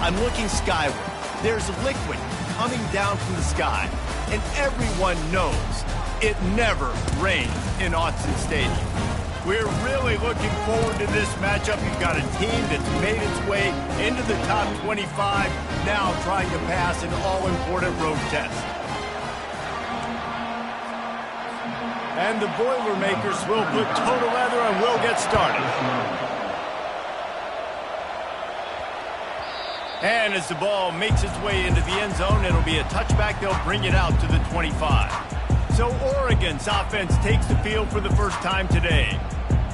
I'm looking skyward. There's liquid coming down from the sky, and everyone knows it never rains in Autzen Stadium. We're really looking forward to this matchup. You've got a team that's made its way into the top 25, now trying to pass an all-important road test. And the Boilermakers will put toe to leather and will get started. And as the ball makes its way into the end zone, it'll be a touchback. They'll bring it out to the 25. So Oregon's offense takes the field for the first time today.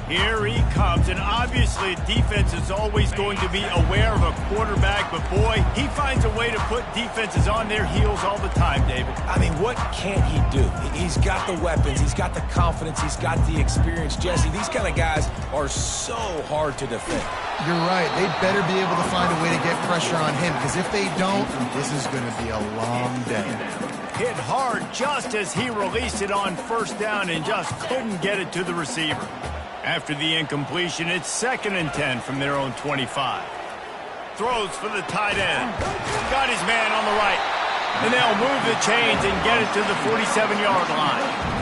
Here he comes, and obviously defense is always going to be aware of a quarterback, but boy, he finds a way to put defenses on their heels all the time, David. I mean, what can't he do? He's got the weapons, he's got the confidence, he's got the experience. Jesse, these kind of guys are so hard to defend. You're right. They better be able to find a way to get pressure on him, because if they don't, this is going to be a long day. Hit hard just as he released it on first down and just couldn't get it to the receiver. After the incompletion, it's 2nd and 10 from their own 25. Throws for the tight end. Got his man on the right. And they'll move the chains and get it to the 47-yard line.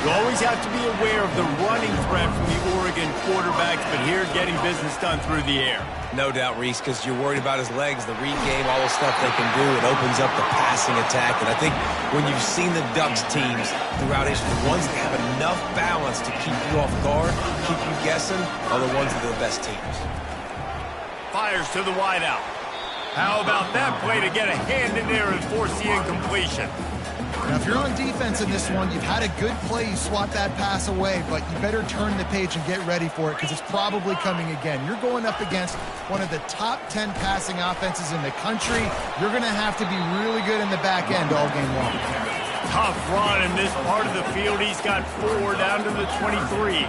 You always have to be aware of the running threat from the Oregon quarterbacks, but here getting business done through the air. No doubt, Reese, because you're worried about his legs, the read game, all the stuff they can do. It opens up the passing attack. And I think when you've seen the Ducks teams throughout history, the ones that have enough balance to keep you off guard, keep you guessing, are the ones that are the best teams. Fires to the wideout. How about that play to get a hand in there and force the incompletion? Now, if you're on defense in this one, you've had a good play, you swat that pass away, but you better turn the page and get ready for it, because it's probably coming again. You're going up against one of the top 10 passing offenses in the country. You're going to have to be really good in the back end all game long. Tough run in this part of the field. He's got 4 down to the 23.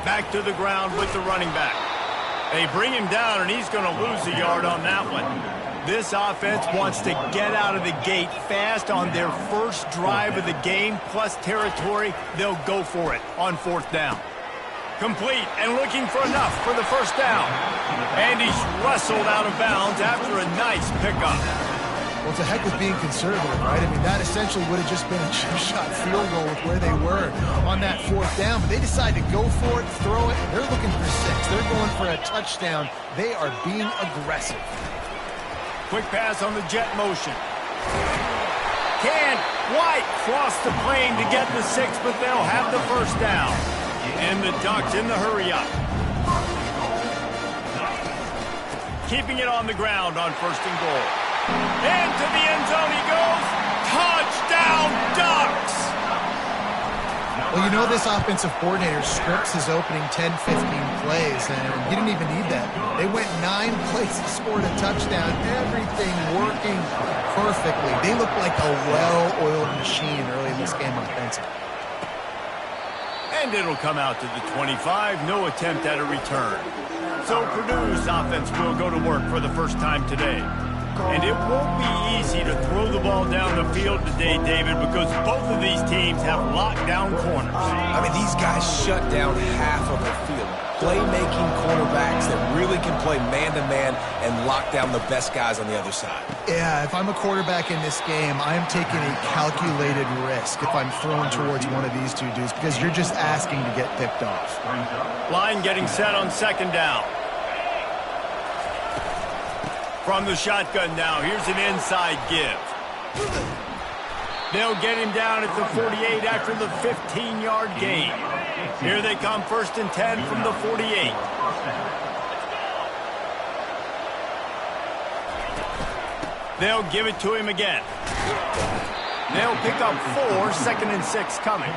Back to the ground with the running back. They bring him down, and he's going to lose a yard on that one. This offense wants to get out of the gate fast on their first drive of the game, plus territory. They'll go for it on 4th down. Complete and looking for enough for the first down. And he's wrestled out of bounds after a nice pickup. Well, it's a heck of being conservative, right? I mean, that essentially would have just been a chip-shot field goal with where they were on that 4th down. But they decided to go for it, throw it. They're looking for 6. They're going for a touchdown. They are being aggressive. Quick pass on the jet motion. Can White cross the plane to get the 6, but they'll have the first down. And the Ducks in the hurry-up. Keeping it on the ground on 1st and goal. Into the end zone he goes. Touchdown, Ducks! Well, you know this offensive coordinator scripts his opening 10, 15 plays, and he didn't even need that. They went 9 plays and scored a touchdown. Everything working perfectly. They look like a well-oiled machine early in this game offensively. And it'll come out to the 25. No attempt at a return. So Purdue's offense will go to work for the first time today. And it won't be easy to throw the ball down the field today, David, because both of these teams have lockdown corners. I mean, these guys shut down half of the field. Playmaking cornerbacks that really can play man-to-man and lock down the best guys on the other side. Yeah, if I'm a quarterback in this game, I'm taking a calculated risk if I'm thrown towards one of these two dudes, because you're just asking to get picked off. Line getting set on 2nd down. From the shotgun now, here's an inside give. They'll get him down at the 48 after the 15-yard gain. Here they come, 1st and 10 from the 48. They'll give it to him again. They'll pick up 4, 2nd and 6 coming.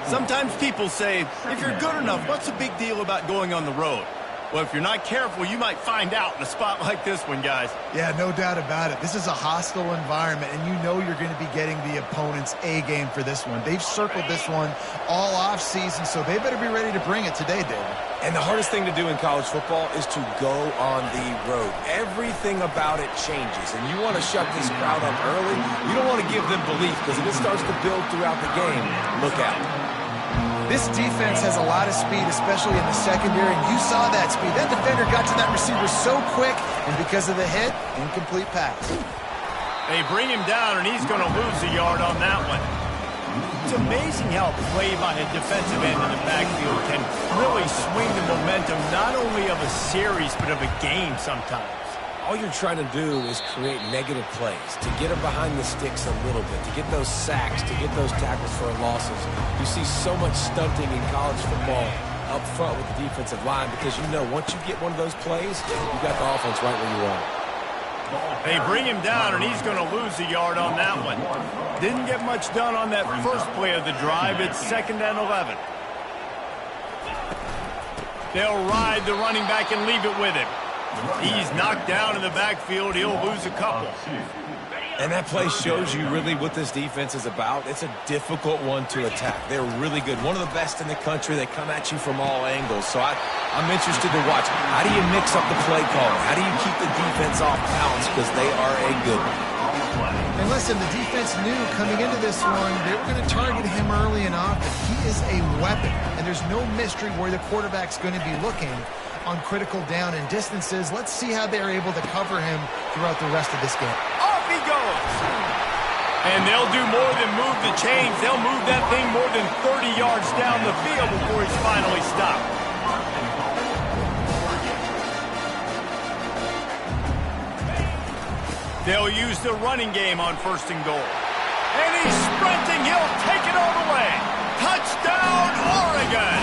Sometimes people say, if you're good enough, what's the big deal about going on the road? Well, if you're not careful, you might find out in a spot like this one, guys. Yeah, no doubt about it. This is a hostile environment, and you know you're going to be getting the opponent's A game for this one. They've circled this one all off-season, so they better be ready to bring it today, David. And the hardest thing to do in college football is to go on the road. Everything about it changes, and you want to shut this crowd up early. You don't want to give them belief, because if it starts to build throughout the game, look out. This defense has a lot of speed, especially in the secondary, and you saw that speed. That defender got to that receiver so quick, and because of the hit, incomplete pass. They bring him down, and he's going to lose a yard on that one. It's amazing how a play by a defensive end in the backfield can really swing the momentum not only of a series, but of a game sometimes. All you're trying to do is create negative plays, to get them behind the sticks a little bit, to get those sacks, to get those tackles for losses. You see so much stunting in college football up front with the defensive line because you know once you get one of those plays, you got the offense right where you want it. They bring him down, and he's going to lose a yard on that one. Didn't get much done on that first play of the drive. It's 2nd and 11. They'll ride the running back and leave it with him. He's knocked down in the backfield. He'll lose a couple. And that play shows you really what this defense is about. It's a difficult one to attack. They're really good. One of the best in the country. They come at you from all angles. So I'm interested to watch. How do you mix up the play calling? How do you keep the defense off balance? Because they are a good one. And listen, the defense knew coming into this one, they were going to target him early and often. He is a weapon, and there's no mystery where the quarterback's going to be looking on critical down and distances. Let's see how they're able to cover him throughout the rest of this game. Off he goes. And they'll do more than move the chains. They'll move that thing more than 30 yards down the field before he's finally stopped. They'll use the running game on 1st and goal. And he's sprinting. He'll take it all the way. Touchdown, Oregon!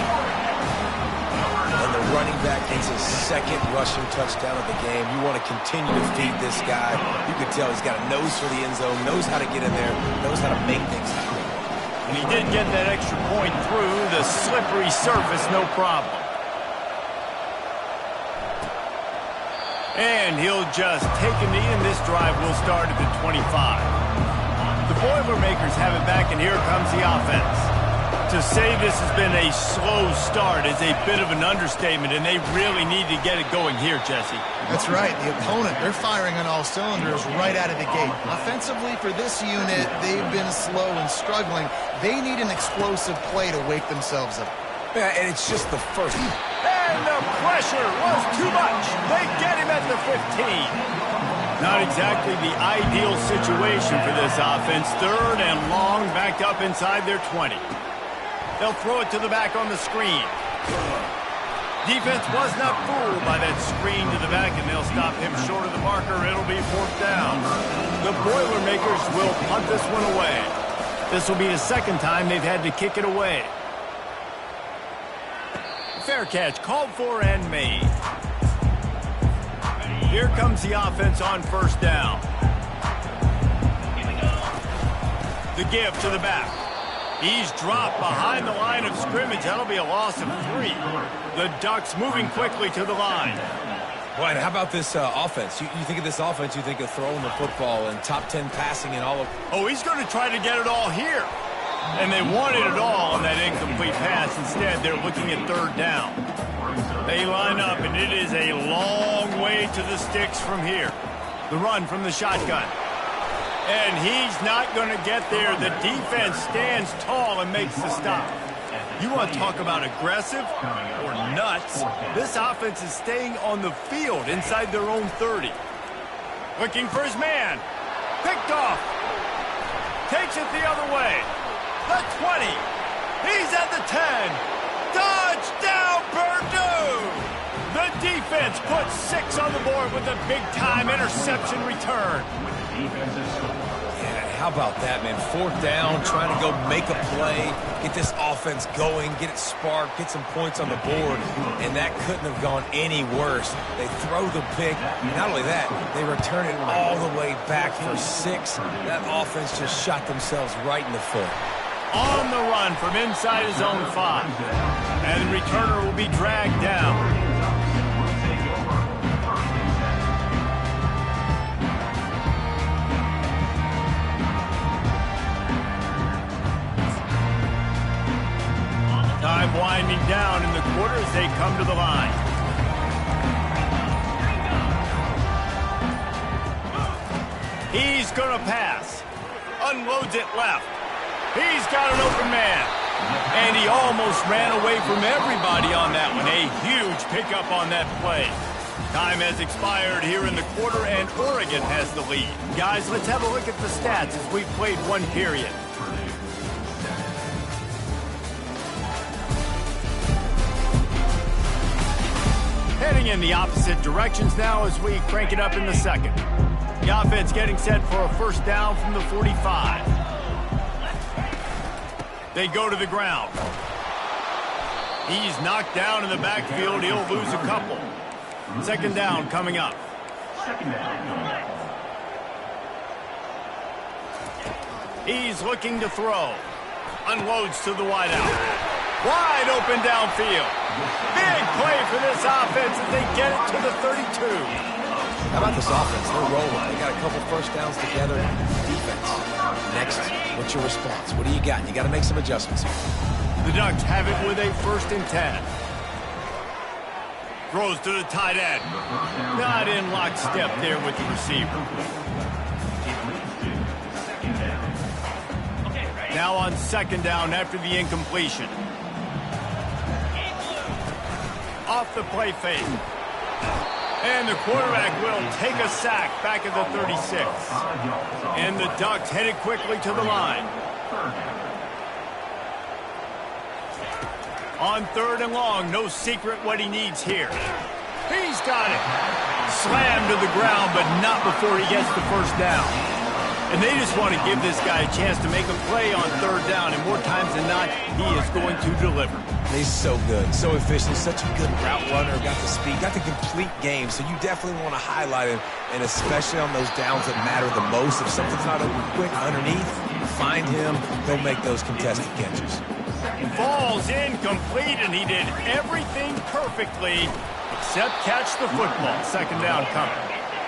And the running back gets his 2nd rushing touchdown of the game. You want to continue to feed this guy. You can tell he's got a nose for the end zone, knows how to get in there, knows how to make things happen. And he did get that extra point through the slippery surface, no problem. And he'll just take a knee, and this drive will start at the 25. The Boilermakers have it back, and here comes the offense. To say this has been a slow start is a bit of an understatement, and they really need to get it going here, Jesse. That's right. The opponent, they're firing on all cylinders right out of the gate. Offensively, for this unit, they've been slow and struggling. They need an explosive play to wake themselves up. Yeah, and it's just the first. And the pressure was too much. They get him at the 15. Not exactly the ideal situation for this offense. 3rd and long, backed up inside their 20. They'll throw it to the back on the screen. Defense was not fooled by that screen to the back, and they'll stop him short of the marker. It'll be 4th down. The Boilermakers will punt this one away. This will be the 2nd time they've had to kick it away. Fair catch, called for and made. Here comes the offense on 1st down. The give to the back. He's dropped behind the line of scrimmage. That'll be a loss of 3. The Ducks moving quickly to the line. Boy, and how about this offense? You think of this offense, you think of throwing the football and top 10 passing and all of... Oh, he's going to try to get it all here. And they wanted it all on that incomplete pass. Instead, they're looking at 3rd down. They line up, and it is a long way to the sticks from here. The run from the shotgun. And he's not going to get there. The defense stands tall and makes the stop. You want to talk about aggressive or nuts? This offense is staying on the field inside their own 30. Looking for his man. Picked off. Takes it the other way. The 20. He's at the 10. Touchdown, Purdue! The defense puts 6 on the board with a big-time interception return. Yeah, how about that, man? 4th down, trying to go make a play, get this offense going, get it sparked, get some points on the board, and that couldn't have gone any worse. They throw the pick. Not only that, they return it all the way back for 6. That offense just shot themselves right in the foot. On the run from inside his own 5. And the returner will be dragged down. Time winding down in the quarter as they come to the line. He's going to pass. Unloads it left. He's got an open man. And he almost ran away from everybody on that one. A huge pickup on that play. Time has expired here in the quarter, and Oregon has the lead. Guys, let's have a look at the stats as we've played one period. Heading in the opposite directions now as we crank it up in the second. The offense getting set for a first down from the 45. They go to the ground. He's knocked down in the backfield. He'll lose a couple. Second down coming up. He's looking to throw. Unloads to the wideout. Wide open downfield. Big play for this offense as they get it to the 32. How about this offense? They're rolling. They got a couple first downs together. Defense. Next, what's your response? What do you got? You got to make some adjustments here. The Ducks have it with a 1st and 10. Throws to the tight end. Not in lockstep there with the receiver. Now on second down after the incompletion. Off the play fake. And the quarterback will take a sack back at the 36. And the Ducks headed quickly to the line. On 3rd and long, no secret what he needs here. He's got it. Slammed to the ground, but not before he gets the first down. And they just want to give this guy a chance to make a play on 3rd down, and more times than not, he is going to deliver. He's so good, so efficient, such a good route runner, got the speed, got the complete game, so you definitely want to highlight him, and especially on those downs that matter the most. If something's not open quick underneath, find him, he'll make those contested catches. Falls incomplete, and he did everything perfectly except catch the football. Second down coming.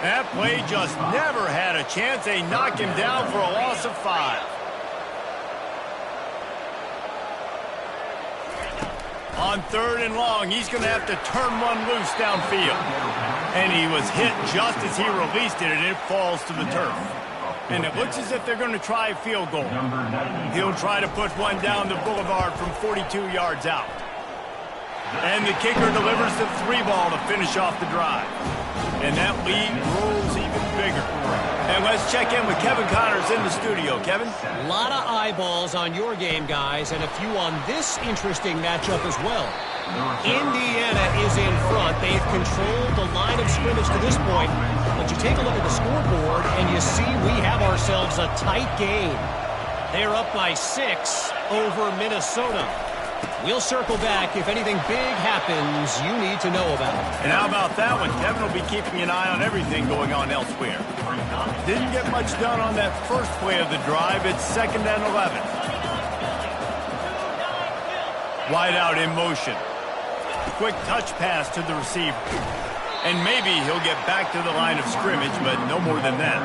That play just never had a chance. They knock him down for a loss of 5. On 3rd and long, he's going to have to turn one loose downfield. And he was hit just as he released it, and it falls to the turf. And it looks as if they're going to try a field goal. He'll try to put one down the boulevard from 42 yards out. And the kicker delivers the 3-ball to finish off the drive. And that lead grows even bigger. And let's check in with Kevin Connors in the studio. Kevin? A lot of eyeballs on your game, guys, and a few on this interesting matchup as well. Indiana is in front. They've controlled the line of scrimmage to this point. But you take a look at the scoreboard, and you see we have ourselves a tight game. They're up by 6 over Minnesota. We'll circle back if anything big happens you need to know about. And how about that one? Kevin will be keeping an eye on everything going on elsewhere. Didn't get much done on that first play of the drive. It's 2nd and 11. Wide out in motion. Quick touch pass to the receiver. And maybe he'll get back to the line of scrimmage, but no more than that.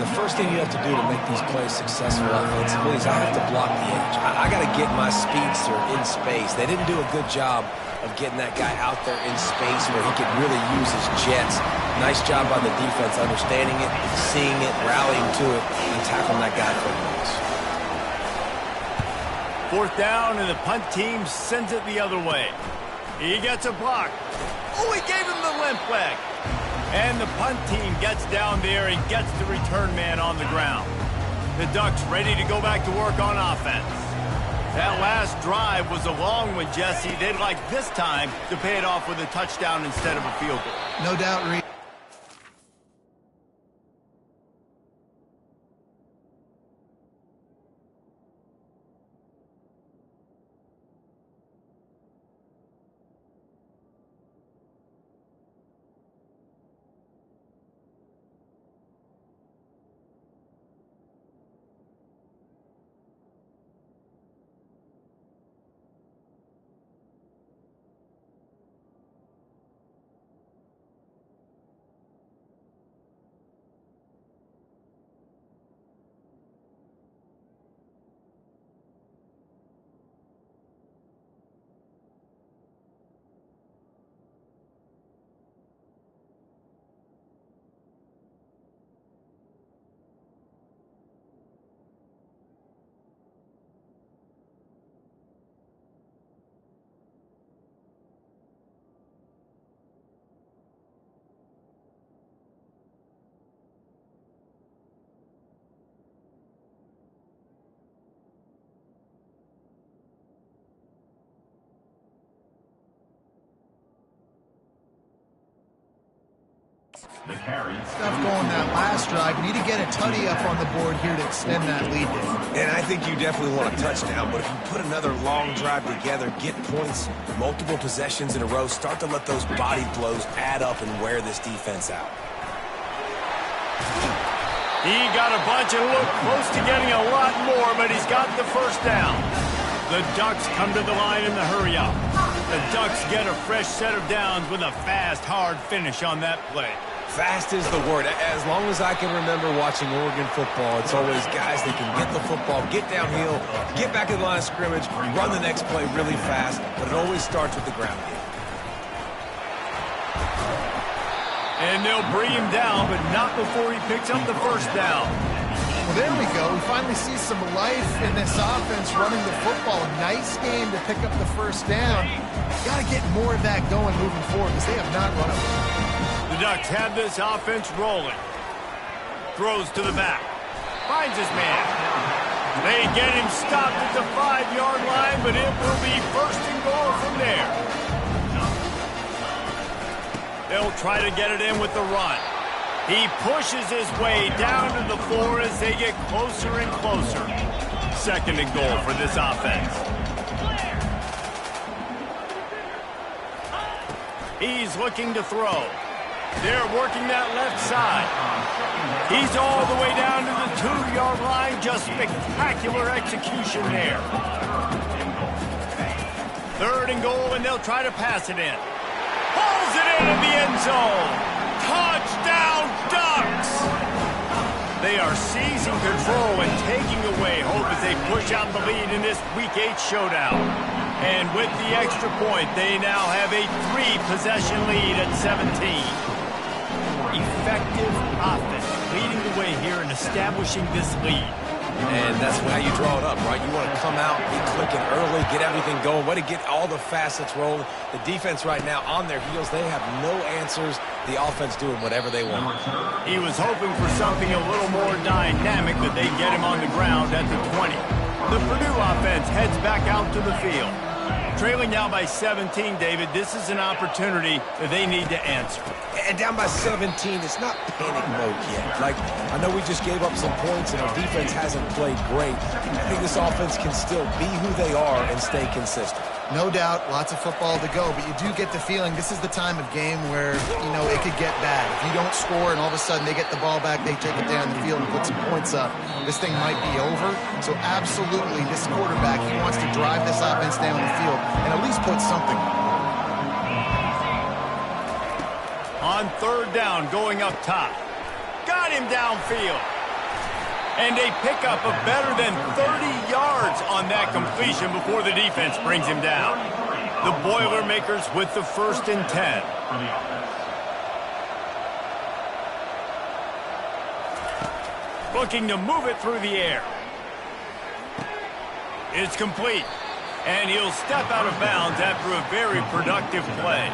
The first thing you have to do to make these plays successful offensively is I have to block the edge. I got to get my speedster in space. They didn't do a good job of getting that guy out there in space where he could really use his jets. Nice job by the defense understanding it, seeing it, rallying to it, and tackling that guy for a loss. 4th down, and the punt team sends it the other way. He gets a block. Oh, he gave him the limp leg. And the punt team gets down there and gets the return man on the ground. The Ducks ready to go back to work on offense. That last drive was a long one, Jesse. They'd like this time to pay it off with a touchdown instead of a field goal. No doubt, Reed. Stuff going that last drive. You need to get a tutty up on the board here to extend that lead. And I think you definitely want a touchdown, but if you put another long drive together, get points, multiple possessions in a row, start to let those body blows add up and wear this defense out. He got a bunch and looked close to getting a lot more, but he's got the first down. The Ducks come to the line in the hurry-up. The Ducks get a fresh set of downs with a fast, hard finish on that play. Fast is the word. As long as I can remember watching Oregon football, it's always guys that can get the football, get downhill, get back in the line of scrimmage, run the next play really fast, but it always starts with the ground game. And they'll bring him down, but not before he picks up the first down. Well, there we go. We finally see some life in this offense running the football. Nice game to pick up the first down. Got to get more of that going moving forward because they have not run it. The Ducks have this offense rolling. Throws to the back. Finds his man. They get him stopped at the 5-yard line, but it will be first and goal from there. They'll try to get it in with the run. He pushes his way down to the floor as they get closer and closer. Second and goal for this offense. He's looking to throw. They're working that left side. He's all the way down to the 2-yard line. Just spectacular execution there. Third and goal, and they'll try to pass it in. Pulls it into the end zone. Touchdown, Ducks! They are seizing control and taking away hope as they push out the lead in this Week 8 showdown. And with the extra point, they now have a 3-possession lead at 17. Effective offense leading the way here and establishing this lead. And that's how you draw it up, right? You want to come out, be clicking early, get everything going, way to get all the facets rolling. The defense right now on their heels, they have no answers. The offense doing whatever they want. He was hoping for something a little more dynamic, that they get him on the ground at the 20. The Purdue offense heads back out to the field. Trailing now by 17, David, this is an opportunity that they need to answer. And down by 17, it's not panic mode yet. Like, I know we just gave up some points and our defense hasn't played great. I think this offense can still be who they are and stay consistent. No doubt, lots of football to go, but you do get the feeling this is the time of game where, it could get bad. If you don't score and all of a sudden they get the ball back, they take it down the field and put some points up, this thing might be over. So absolutely, this quarterback, he wants to drive this offense down the field and at least put something on third down, going up top. Got him downfield. And a pickup of better than 30 yards on that completion before the defense brings him down. The Boilermakers with the 1st and 10. Looking to move it through the air. It's complete. And he'll step out of bounds after a very productive play.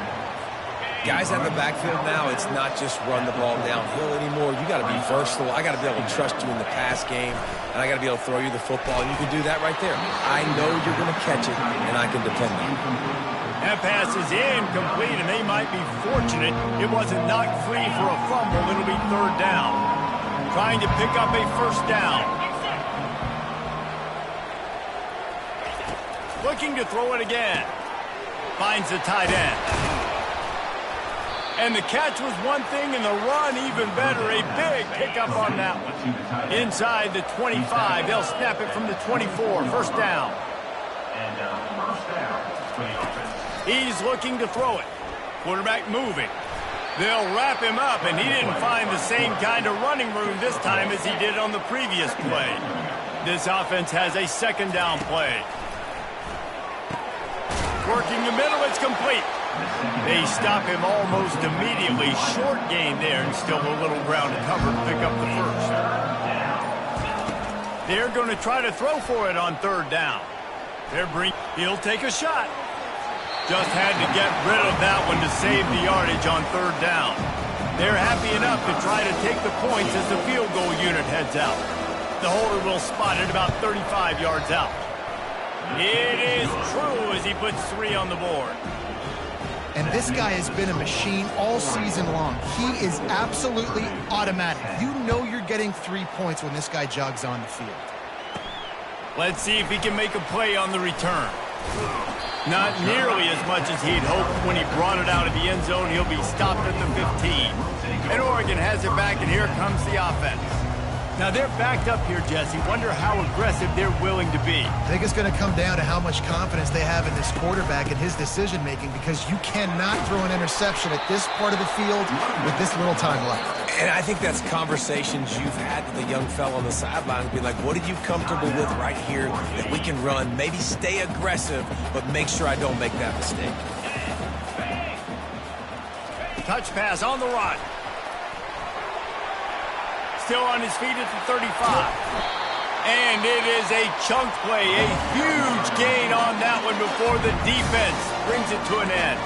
Guys out of the backfield now, it's not just run the ball downhill anymore. You got to be versatile. I got to be able to trust you in the pass game, and I got to be able to throw you the football, and you can do that right there. I know you're going to catch it, and I can depend on it. That pass is incomplete, and they might be fortunate it wasn't knocked free for a fumble. It'll be third down. Trying to pick up a first down. Looking to throw it again. Finds the tight end. And the catch was one thing, and the run even better. A big pickup on that one. Inside the 25, they'll snap it from the 24. First down. He's looking to throw it. Quarterback moving. They'll wrap him up, and he didn't find the same kind of running room this time as he did on the previous play. This offense has a second down play. Working the middle, it's complete. They stop him almost immediately. Short gain there, and still a little ground to cover to pick up the first. They're going to try to throw for it on third down. He'll take a shot. Just had to get rid of that one to save the yardage on third down. They're happy enough to try to take the points as the field goal unit heads out. The holder will spot it about 35 yards out. It is true as he puts 3 on the board. And this guy has been a machine all season long. He is absolutely automatic. You know you're getting 3 points when this guy jogs on the field. Let's see if he can make a play on the return. Not nearly as much as he'd hoped when he brought it out of the end zone. He'll be stopped at the 15. And Oregon has it back, and here comes the offense. Now, they're backed up here, Jesse. Wonder how aggressive they're willing to be. I think it's going to come down to how much confidence they have in this quarterback and his decision-making, because you cannot throw an interception at this part of the field with this little time left. And I think that's conversations you've had with a young fella on the sideline. Be like, what are you comfortable with right here that we can run? Maybe stay aggressive, but make sure I don't make that mistake. Touch pass on the run. Still on his feet at the 35. And it is a chunk play, a huge gain on that one before the defense brings it to an end.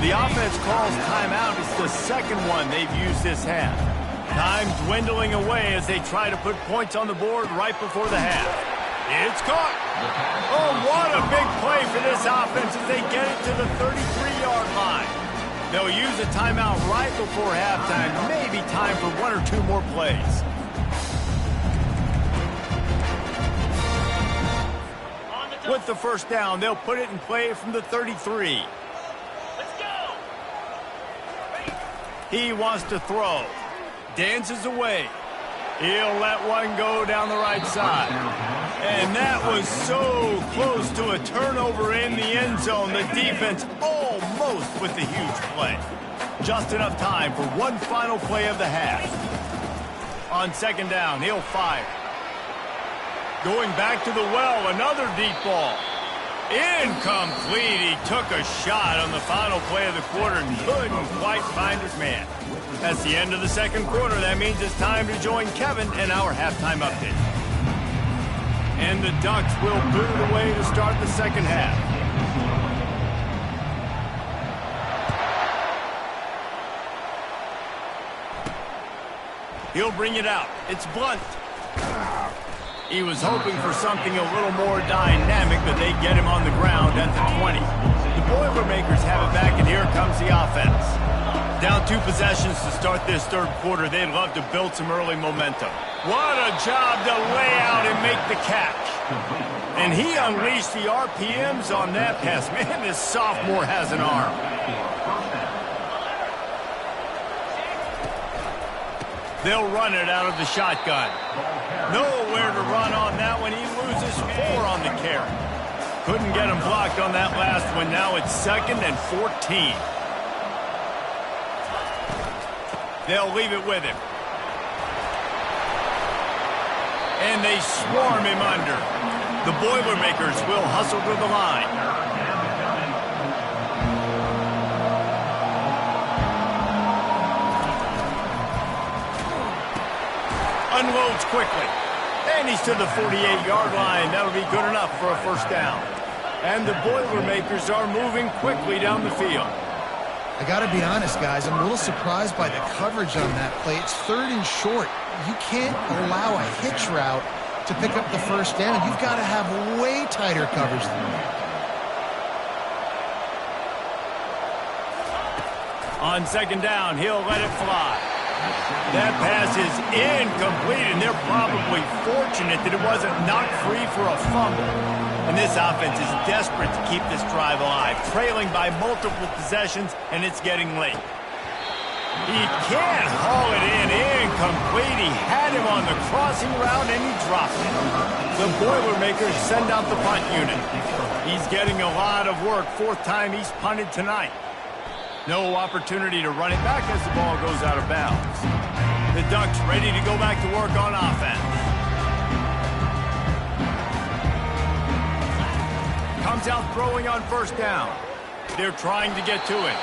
The offense calls timeout. It's the second one they've used this half. Time dwindling away as they try to put points on the board right before the half. It's caught. Oh, what a big play for this offense as they get it to the 33-yard line. They'll use a timeout right before halftime. Maybe time for 1 or 2 more plays. With the first down, they'll put it in play from the 33. Let's go. He wants to throw. Dances away. He'll let one go down the right side. And that was so close to a turnover in the end zone. The defense almost with the huge play. Just enough time for one final play of the half. On second down, he'll fire. Going back to the well, another deep ball. Incomplete. He took a shot on the final play of the quarter and couldn't quite find his man. That's the end of the second quarter. That means it's time to join Kevin in our halftime update. And the Ducks will boot it away to start the second half. He'll bring it out. It's Blunt. He was hoping for something a little more dynamic, but they get him on the ground at the 20. The Boilermakers have it back, and here comes the offense. Down 2 possessions to start this third quarter. They'd love to build some early momentum. What a job to lay out and make the catch. And he unleashed the RPMs on that pass. Man, this sophomore has an arm. They'll run it out of the shotgun. Nowhere to run on that one. He loses 4 on the carry. Couldn't get him blocked on that last one. Now it's 2nd and 14. They'll leave it with him. And they swarm him under. The Boilermakers will hustle to the line. Unloads quickly. And he's to the 48-yard line. That'll be good enough for a first down. And the Boilermakers are moving quickly down the field. I got to be honest, guys. I'm a little surprised by the coverage on that play. It's 3rd and short. You can't allow a hitch route to pick up the first down. You've got to have way tighter coverage than that. On second down, he'll let it fly. That pass is incomplete, and they're probably fortunate that it wasn't knocked free for a fumble. And this offense is desperate to keep this drive alive, trailing by multiple possessions, and it's getting late. He can't haul it in. Incomplete. He had him on the crossing route, and he dropped it. The Boilermakers send out the punt unit. He's getting a lot of work. 4th time he's punted tonight. No opportunity to run it back as the ball goes out of bounds. The Ducks ready to go back to work on offense. Comes out throwing on first down. They're trying to get to it.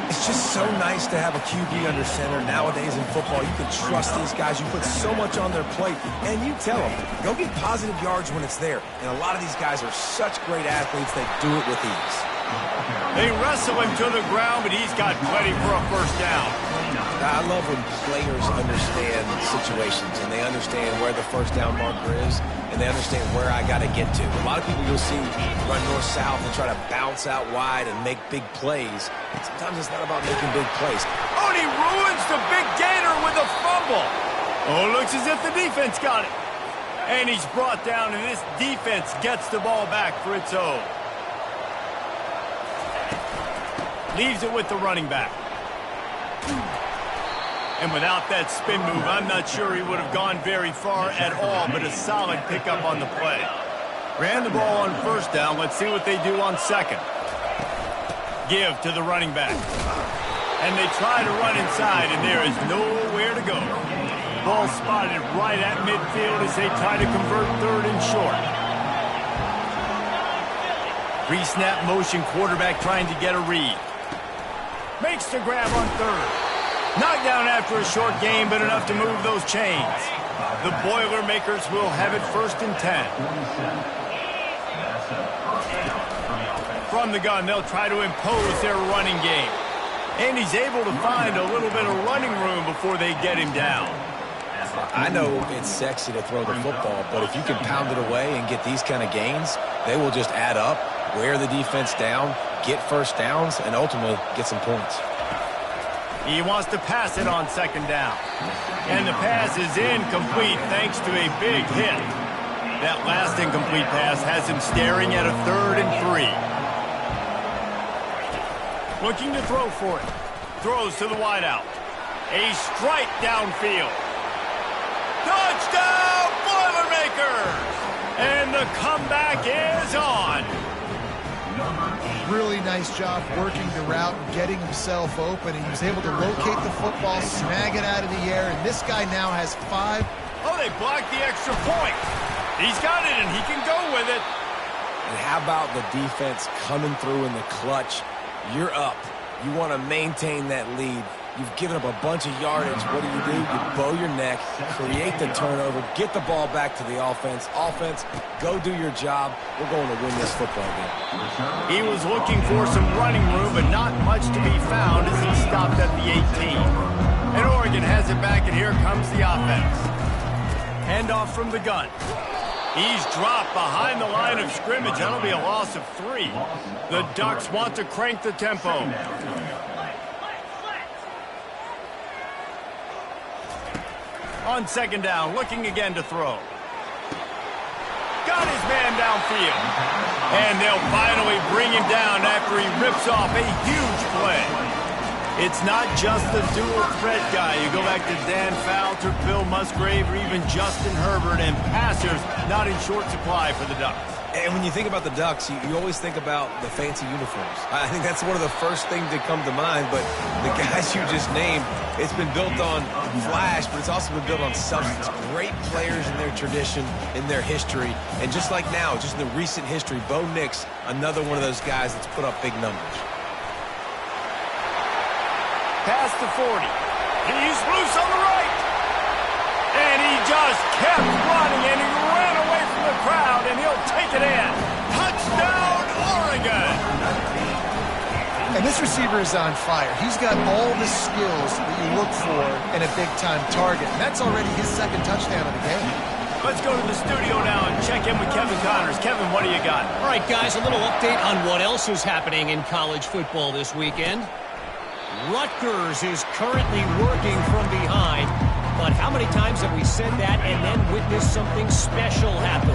It's just so nice to have a QB under center. Nowadays in football, you can trust these guys. You put so much on their plate, and you tell them, go get positive yards when it's there. And a lot of these guys are such great athletes, they do it with ease. They wrestle him to the ground, but he's got plenty for a first down. I love when players understand situations and they understand where the first down marker is and they understand where I got to get to. A lot of people you'll see run north-south and try to bounce out wide and make big plays. Sometimes it's not about making big plays. Oh, and he ruins the big gainer with a fumble. Oh, looks as if the defense got it. And he's brought down, and this defense gets the ball back for its own. Leaves it with the running back. And without that spin move, I'm not sure he would have gone very far at all, but a solid pickup on the play. Ran the ball on first down. Let's see what they do on second. Give to the running back. And they try to run inside, and there is nowhere to go. Ball spotted right at midfield as they try to convert third and short. Pre-snap motion, quarterback trying to get a read. Makes the grab on third. Knocked down after a short game, but enough to move those chains. The Boilermakers will have it 1st and 10. From the gun, they'll try to impose their running game. And he's able to find a little bit of running room before they get him down. I know it's sexy to throw the football, but if you can pound it away and get these kind of gains, they will just add up, wear the defense down, get first downs, and ultimately get some points. He wants to pass it on second down. And the pass is incomplete thanks to a big hit. That last incomplete pass has him staring at a 3rd and 3. Looking to throw for it. Throws to the wideout. A strike downfield. Touchdown, Boilermakers! And the comeback is on. Really nice job working the route and getting himself open. He was able to locate the football, snag it out of the air, and this guy now has 5. Oh, they blocked the extra point. He's got it, and he can go with it. And how about the defense coming through in the clutch? You're up. You want to maintain that lead. You've given up a bunch of yardage. What do? You bow your neck, create the turnover, get the ball back to the offense. Offense, go do your job. We're going to win this football game. He was looking for some running room, but not much to be found as he stopped at the 18. And Oregon has it back, and here comes the offense. Handoff from the gun. He's dropped behind the line of scrimmage. That'll be a loss of 3. The Ducks want to crank the tempo. On second down, looking again to throw. Got his man downfield. And they'll finally bring him down after he rips off a huge play. It's not just the dual threat guy. You go back to Dan Falter, Bill Musgrave, or even Justin Herbert, and passers not in short supply for the Ducks. And when you think about the Ducks, you always think about the fancy uniforms. I think that's one of the first things that come to mind, but the guys you just named, it's been built on flash, but it's also been built on substance. Great players in their tradition, in their history, and just like now, just in the recent history, Bo Nix, another one of those guys that's put up big numbers. Past the 40. He's loose on the right. And he just kept running, and he ran away from the crowd, and he'll take it in. Touchdown, Oregon! And this receiver is on fire. He's got all the skills that you look for in a big-time target. And that's already his 2nd touchdown of the game. Let's go to the studio now and check in with Kevin Connors. Kevin, what do you got? All right, guys, a little update on what else is happening in college football this weekend. Rutgers is currently working from behind, but how many times have we said that and then witnessed something special happen?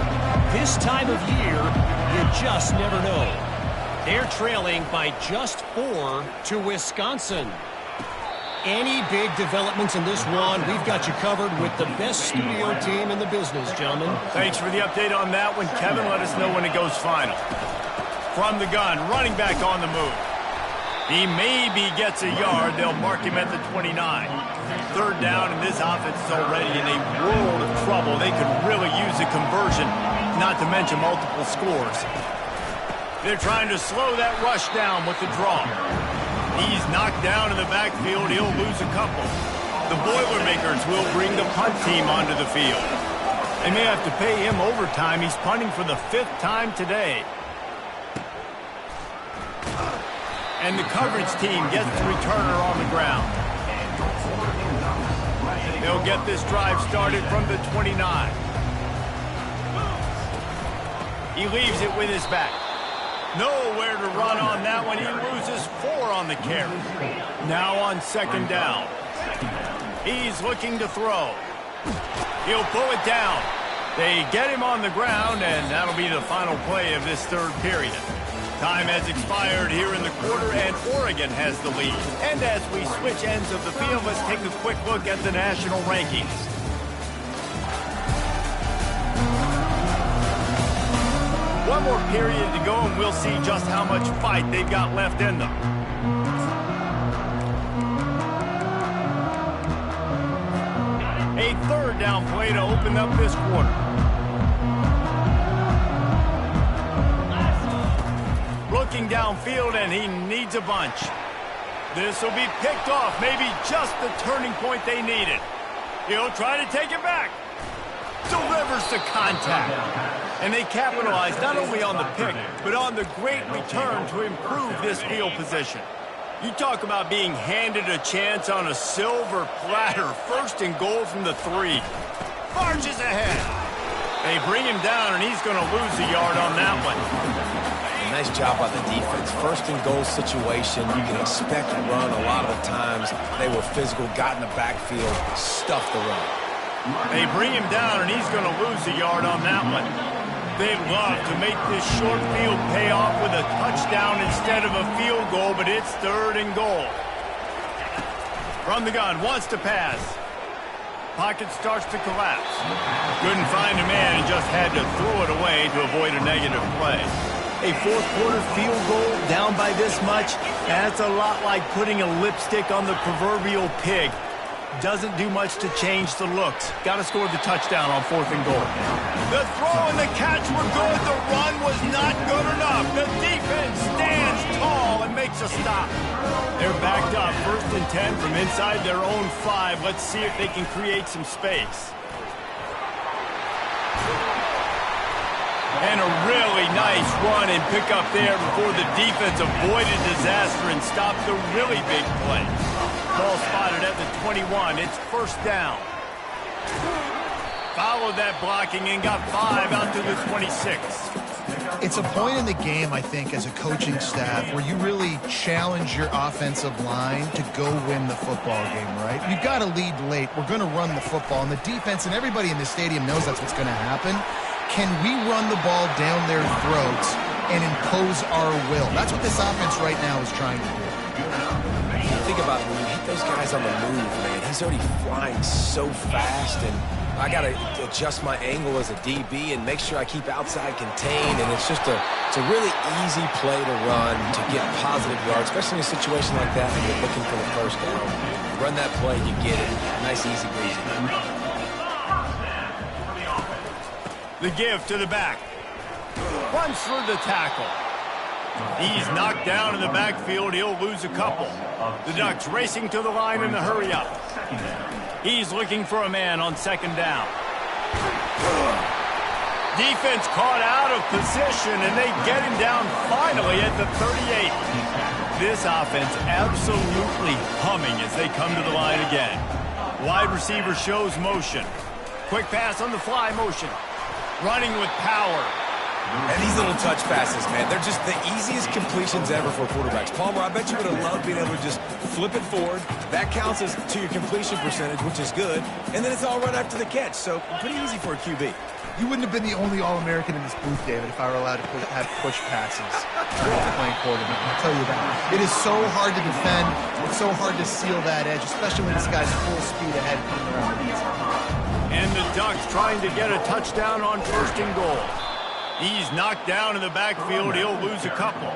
This time of year, you just never know. They're trailing by just 4 to Wisconsin. Any big developments in this one, we've got you covered with the best studio team in the business, gentlemen. Thanks for the update on that one. Kevin, let us know when it goes final. From the gun, running back on the move. He maybe gets a yard. They'll mark him at the 29. 3rd down, and this offense is already in a world of trouble. They could really use a conversion, not to mention multiple scores. They're trying to slow that rush down with the draw. He's knocked down in the backfield. He'll lose a couple. The Boilermakers will bring the punt team onto the field. They may have to pay him overtime. He's punting for the 5th time today. And the coverage team gets the returner on the ground. They'll get this drive started from the 29. He leaves it with his back. Nowhere to run on that one. He loses 4 on the carry. Now on second down. He's looking to throw. He'll pull it down. They get him on the ground, and that'll be the final play of this third period. Time has expired here in the quarter, and Oregon has the lead. And as we switch ends of the field, let's take a quick look at the national rankings. One more period to go, and we'll see just how much fight they've got left in them. A third down play to open up this quarter. Looking downfield, and he needs a bunch. This will be picked off, maybe just the turning point they needed. He'll try to take it back. Delivers the contact. And they capitalize not only on the pick, but on the great return to improve this field position. You talk about being handed a chance on a silver platter. First and goal from the 3. Marches ahead. They bring him down, and he's going to lose a yard on that one. Nice job by the defense. First and goal situation. You can expect a run a lot of the times. They were physical, got in the backfield, stuffed the run. They bring him down, and he's going to lose a yard on that one. They love to make this short field pay off with a touchdown instead of a field goal, but it's third and goal. From the gun, wants to pass. Pocket starts to collapse. Couldn't find a man and just had to throw it away to avoid a negative play. A fourth quarter field goal down by this much, that's a lot like putting a lipstick on the proverbial pig. Doesn't do much to change the looks. Got to score the touchdown on 4th and goal. The throw and the catch were good. The run was not good enough. The defense stands tall and makes a stop. They're backed up 1st and 10 from inside their own 5. Let's see if they can create some space. And a really nice run and pick up there before the defense avoided disaster and stopped the really big play. Ball spotted at the 21. It's first down. Followed that blocking and got 5 out to the 26. It's a point in the game, I think, as a coaching staff where you really challenge your offensive line to go win the football game, right? You've got to lead late. We're going to run the football, and the defense and everybody in the stadium knows that's what's going to happen. Can we run the ball down their throats and impose our will? That's what this offense right now is trying to do. Think about it, when you hit those guys on the move, man, he's already flying so fast, and I got to adjust my angle as a DB and make sure I keep outside contained, and it's just it's a really easy play to run to get positive yards, especially in a situation like that when you're looking for the first down. Run that play, you get it. Nice, easy breezy. The give to the back. Runs through the tackle. He's knocked down in the backfield. He'll lose a couple. The Ducks racing to the line in the hurry up. He's looking for a man on second down. Defense caught out of position, and they get him down finally at the 38. This offense absolutely humming as they come to the line again. Wide receiver shows motion. Quick pass on the fly motion. Running with power. And these little touch passes, man, they're just the easiest completions ever for quarterbacks. Palmer, I bet you would have loved being able to just flip it forward. That counts as to your completion percentage, which is good. And then it's all run after the catch, so pretty easy for a QB. You wouldn't have been the only All-American in this booth, David, if I were allowed to have push passes playing quarterback. I'll tell you that. It is so hard to defend. It's so hard to seal that edge, especially when this guy's full speed ahead coming around the inside. And the Ducks trying to get a touchdown on 1st and goal. He's knocked down in the backfield. He'll lose a couple.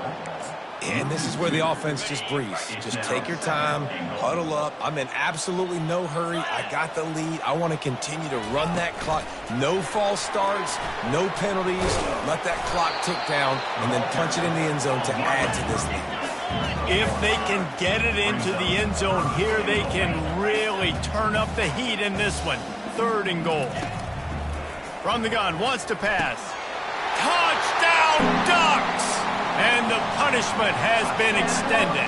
And this is where the offense just breathes. Just take your time, huddle up. I'm in absolutely no hurry. I got the lead. I want to continue to run that clock. No false starts, no penalties. Let that clock tick down and then punch it in the end zone to add to this lead. If they can get it into the end zone here, they can really turn up the heat in this one. 3rd and goal. From the gun, wants to pass. Touchdown, Ducks! And the punishment has been extended.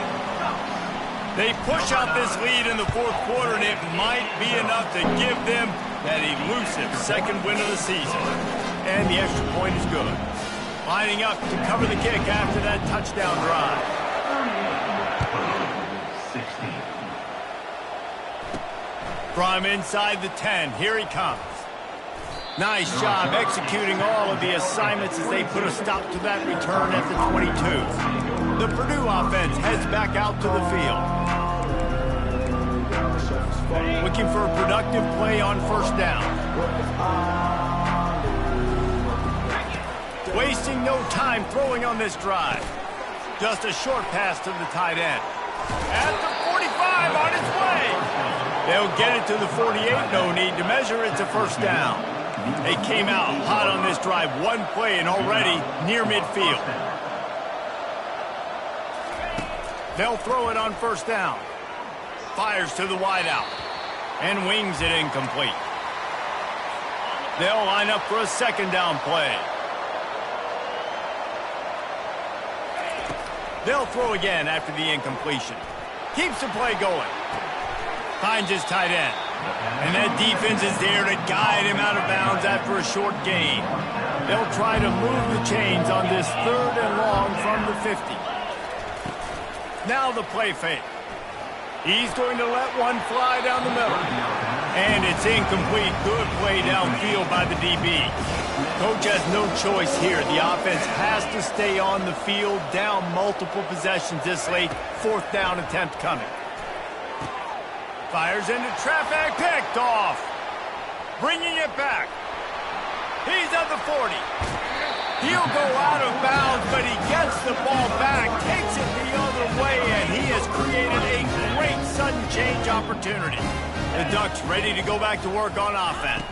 They push out this lead in the fourth quarter, and it might be enough to give them that elusive second win of the season. And the extra point is good. Lining up to cover the kick after that touchdown drive. From inside the 10, here he comes. Nice job executing all of the assignments as they put a stop to that return at the 22. The Purdue offense heads back out to the field. Looking for a productive play on first down. Wasting no time throwing on this drive. Just a short pass to the tight end. At the 45, on its way. They'll get it to the 48, no need to measure. It's a first down. They came out hot on this drive. One play and already near midfield. They'll throw it on first down. Fires to the wideout. And wings it incomplete. They'll line up for a second down play. They'll throw again after the incompletion. Keeps the play going. Finds his tight end. And that defense is there to guide him out of bounds after a short gain. They'll try to move the chains on this third and long from the 50. Now the play fake. He's going to let one fly down the middle. And it's incomplete. Good play downfield by the DB. Coach has no choice here. The offense has to stay on the field, down multiple possessions this late. Fourth down attempt coming. Fires into traffic, picked off. Bringing it back. He's at the 40. He'll go out of bounds, but he gets the ball back, takes it the other way, and he has created a great sudden change opportunity. The Ducks ready to go back to work on offense.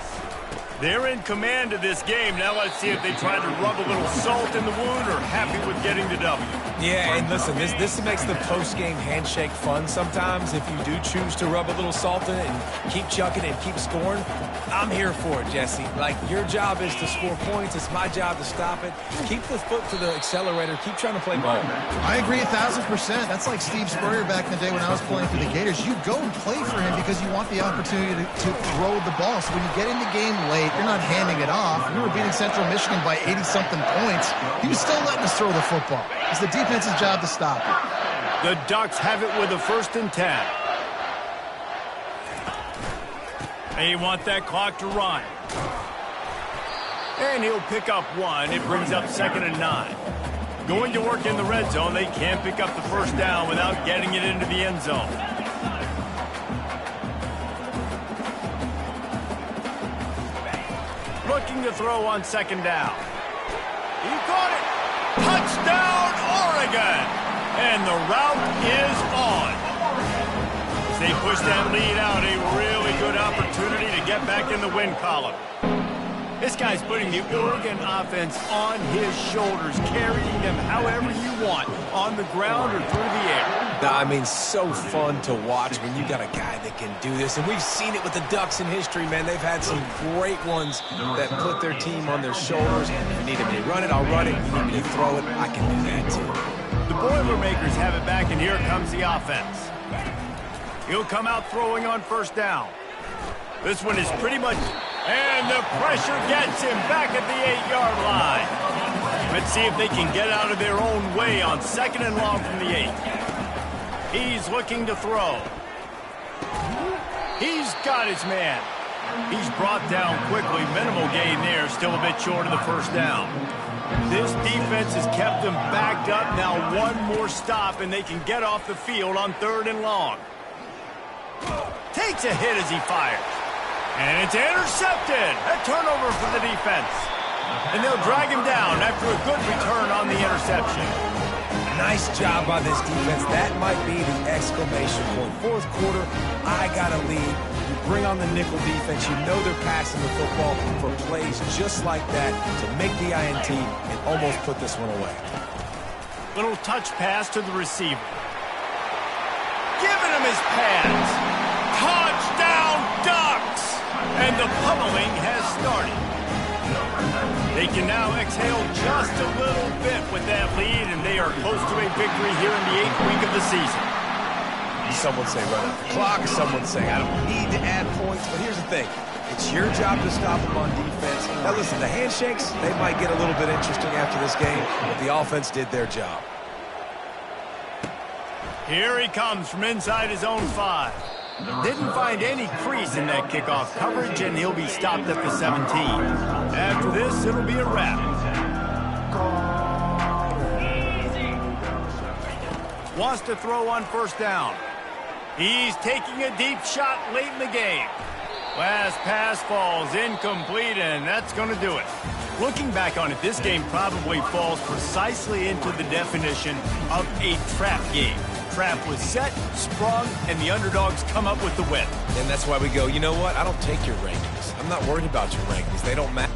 They're in command of this game. Now let's see if they try to rub a little salt in the wound or happy with getting the W. Yeah, and listen, this makes the post-game handshake fun sometimes. If you do choose to rub a little salt in it and keep chucking and keep scoring, I'm here for it, Jesse. Like, your job is to score points. It's my job to stop it. Keep the foot to the accelerator. Keep trying to play ball. I agree 1,000%. That's like Steve Spurrier back in the day when I was playing for the Gators. You go and play for him because you want the opportunity to throw the ball. So when you get in the game late, you're not handing it off. We were beating Central Michigan by 80-something points. He was still letting us throw the football. It's the defense's job to stop it. The Ducks have it with a 1st and 10. They want that clock to run. And he'll pick up one. It brings up 2nd and 9. Going to work in the red zone. They can't pick up the first down without getting it into the end zone. Looking to throw on 2nd down. He caught it. Touchdown, Oregon! And the route is on. As they push that lead out, a really good opportunity to get back in the win column. This guy's putting the Oregon offense on his shoulders, carrying them however you want, on the ground or through the air. I mean, so fun to watch when you got a guy that can do this. And we've seen it with the Ducks in history, man. They've had some great ones that put their team on their shoulders. If you need me to run it, I'll run it. You need me to throw it, I can do that too. The Boilermakers have it back, and here comes the offense. He'll come out throwing on first down. This one is pretty much... And the pressure gets him back at the 8-yard line. Let's see if they can get out of their own way on 2nd and long from the 8. He's looking to throw. He's got his man. He's brought down quickly. Minimal gain there. Still a bit short of the first down. This defense has kept them backed up. Now one more stop, and they can get off the field on 3rd and long. Takes a hit as he fires. And it's intercepted. A turnover for the defense. And they'll drag him down after a good return on the interception. Nice job by this defense. That might be the exclamation point. Fourth quarter, I got a lead. You bring on the nickel defense. You know they're passing the football for plays just like that to make the INT and almost put this one away. Little touch pass to the receiver. Giving him his pads. Touchdown, Ducks! And the pummeling has started. They can now exhale just a little bit with that lead, and they are close to a victory here in the 8th week of the season. Some would say run out the clock. Some would say I don't need to add points. But here's the thing. It's your job to stop them on defense. Now, listen, the handshakes, they might get a little bit interesting after this game, but the offense did their job. Here he comes from inside his own 5. Didn't find any crease in that kickoff coverage, and he'll be stopped at the 17. After this, it'll be a wrap. Wants to throw on first down. He's taking a deep shot late in the game. Last pass falls incomplete, and that's going to do it. Looking back on it, this game probably falls precisely into the definition of a trap game. Trap was set, sprung, and the underdogs come up with the win. And that's why we go, you know what? I don't take your rankings. I'm not worried about your rankings. They don't matter.